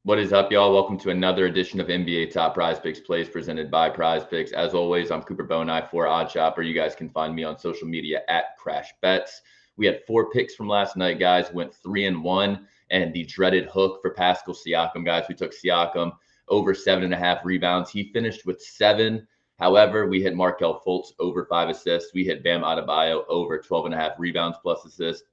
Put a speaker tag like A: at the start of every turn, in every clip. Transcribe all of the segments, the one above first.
A: What is up, y'all? Welcome to another edition of NBA Top PrizePicks Plays presented by PrizePicks. As always, I'm Cooper Bonai for Odd Shopper. You guys can find me on social media at Crash Bets. We had 4 picks from last night, guys. Went 3-1, and the dreaded hook for Pascal Siakam, guys. We took Siakam over 7.5 rebounds. He finished with 7. However, we hit Markelle Fultz over 5 assists. We hit Bam Adebayo over 12.5 rebounds plus assists,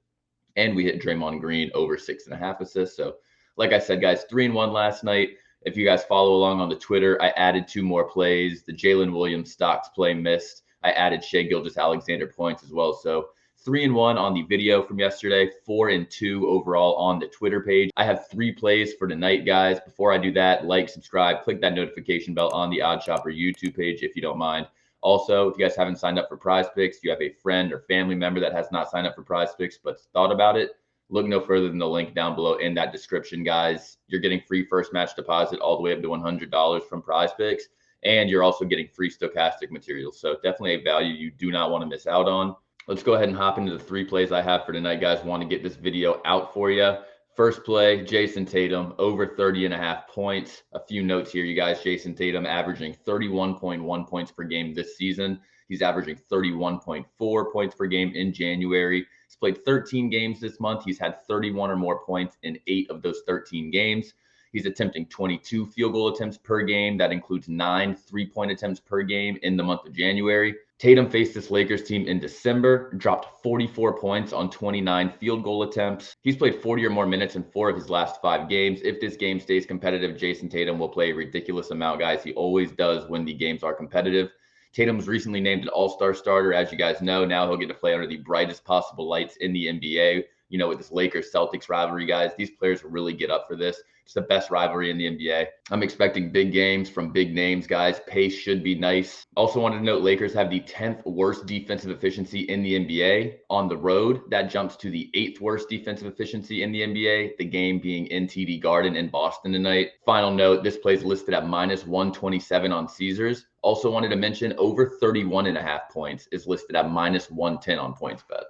A: and we hit Draymond Green over 6.5 assists. So, like I said, guys, 3-1 last night. If you guys follow along on the Twitter, I added 2 more plays. The Jalen Williams stocks play missed. I added Shai Gilgeous-Alexander points as well. So 3-1 on the video from yesterday, 4-2 overall on the Twitter page. I have 3 plays for tonight, guys. Before I do that, like, subscribe, click that notification bell on the Odd Shopper YouTube page if you don't mind. Also, if you guys haven't signed up for PrizePicks, if you have a friend or family member that has not signed up for PrizePicks but thought about it, look no further than the link down below in that description, guys. You're getting free first match deposit all the way up to $100 from PrizePicks, and you're also getting free stochastic materials. So definitely a value you do not want to miss out on. Let's go ahead and hop into the 3 plays I have for tonight, guys. Want to get this video out for you. First play, Jayson Tatum, over 30.5 points. A few notes here, you guys. Jayson Tatum averaging 31.1 points per game this season. He's averaging 31.4 points per game in January. He's played 13 games this month. He's had 31 or more points in 8 of those 13 games. He's attempting 22 field goal attempts per game. That includes 9 3-point attempts per game in the month of January. Tatum faced this Lakers team in December, dropped 44 points on 29 field goal attempts. He's played 40 or more minutes in 4 of his last 5 games. If this game stays competitive, Jayson Tatum will play a ridiculous amount, guys. He always does when the games are competitive. Tatum was recently named an all-star starter, as you guys know. Now he'll get to play under the brightest possible lights in the NBA. You know, with this Lakers-Celtics rivalry, guys, these players really get up for this. It's the best rivalry in the NBA. I'm expecting big games from big names, guys. Pace should be nice. Also wanted to note Lakers have the 10th worst defensive efficiency in the NBA on the road. That jumps to the 8th worst defensive efficiency in the NBA, the game being in TD Garden in Boston tonight. Final note, this play is listed at -127 on Caesars. Also wanted to mention over 31.5 points is listed at -110 on PointsBet.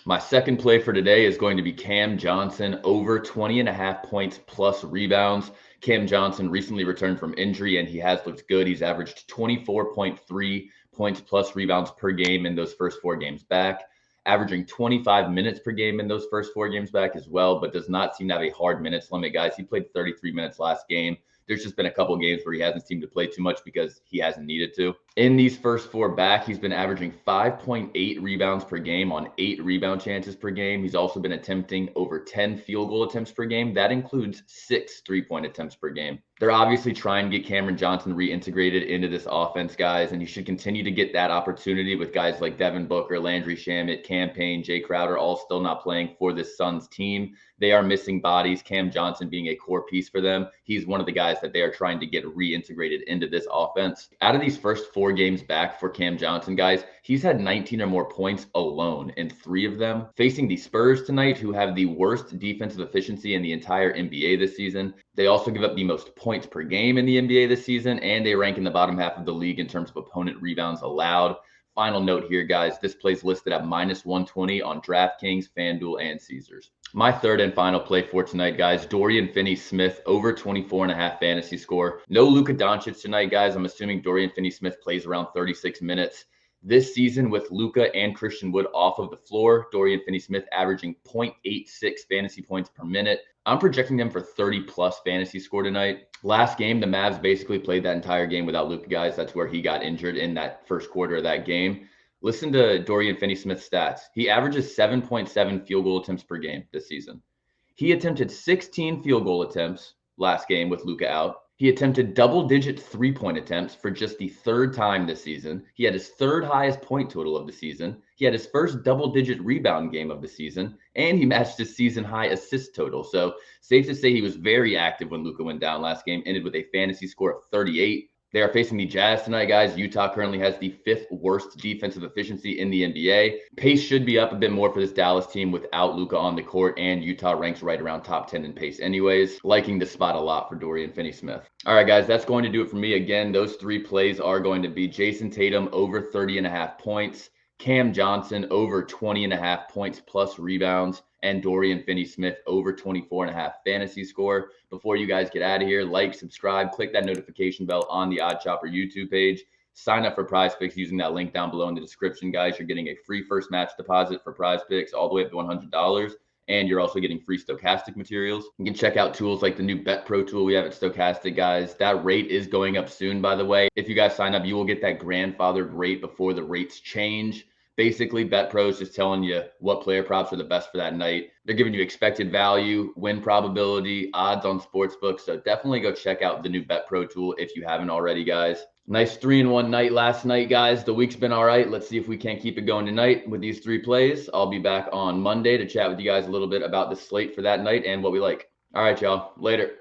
A: My second play for today is going to be Cam Johnson, over 20.5 points plus rebounds. Cam Johnson recently returned from injury, and he has looked good. He's averaged 24.3 points plus rebounds per game in those first 4 games back, averaging 25 minutes per game in those first 4 games back as well, but does not seem to have a hard minutes limit, guys. He played 33 minutes last game. There's just been a couple games where he hasn't seemed to play too much because he hasn't needed to. In these first 4 back, he's been averaging 5.8 rebounds per game on 8 rebound chances per game. He's also been attempting over 10 field goal attempts per game. That includes 6 3-point attempts per game. They're obviously trying to get Cameron Johnson reintegrated into this offense, guys, and he should continue to get that opportunity with guys like Devin Booker, Landry Shamet, Cam Payne, Jay Crowder, all still not playing for this Suns team. They are missing bodies, Cam Johnson being a core piece for them. He's one of the guys that they are trying to get reintegrated into this offense. Out of these first 4 games back for Cam Johnson, guys, he's had 19 or more points alone in 3 of them. Facing the Spurs tonight, who have the worst defensive efficiency in the entire NBA this season. They also give up the most points per game in the NBA this season, and they rank in the bottom half of the league in terms of opponent rebounds allowed. Final note here, guys, this play's listed at -120 on DraftKings, FanDuel, and Caesars. My third and final play for tonight, guys, Dorian Finney-Smith, over 24.5 fantasy score. No Luka Doncic tonight, guys. I'm assuming Dorian Finney-Smith plays around 36 minutes. This season, with Luka and Christian Wood off of the floor, Dorian Finney-Smith averaging 0.86 fantasy points per minute. I'm projecting them for 30-plus fantasy score tonight. Last game, the Mavs basically played that entire game without Luka, guys. That's where he got injured in that first quarter of that game. Listen to Dorian Finney-Smith's stats. He averages 7.7 field goal attempts per game this season. He attempted 16 field goal attempts last game with Luka out. He attempted double-digit 3-point attempts for just the 3rd time this season. He had his 3rd highest point total of the season. He had his first double-digit rebound game of the season, and he matched his season-high assist total. So safe to say he was very active when Luka went down last game, ended with a fantasy score of 38. They are facing the Jazz tonight, guys. Utah currently has the 5th worst defensive efficiency in the NBA. Pace should be up a bit more for this Dallas team without Luka on the court, and Utah ranks right around top 10 in pace anyways. Liking this spot a lot for Dorian Finney-Smith. All right, guys, that's going to do it for me. Again, those 3 plays are going to be Jayson Tatum over 30.5 points, Cam Johnson over 20.5 points plus rebounds, and Dorian Finney-Smith over 24.5 fantasy score. Before you guys get out of here, like, subscribe, click that notification bell on the Odd Chopper YouTube page. Sign up for PrizePicks using that link down below in the description, guys. You're getting a free first match deposit for PrizePicks all the way up to $100. And you're also getting free stochastic materials. You can check out tools like the new Bet Pro tool we have at Stochastic, guys. That rate is going up soon, by the way. If you guys sign up, you will get that grandfathered rate before the rates change. Basically, Bet Pro is just telling you what player props are the best for that night. They're giving you expected value, win probability, odds on sportsbooks. So definitely go check out the new Bet Pro tool if you haven't already, guys. Nice 3-1 night last night, guys. The week's been all right. Let's see if we can't keep it going tonight with these 3 plays. I'll be back on Monday to chat with you guys a little bit about the slate for that night and what we like. All right, y'all. Later.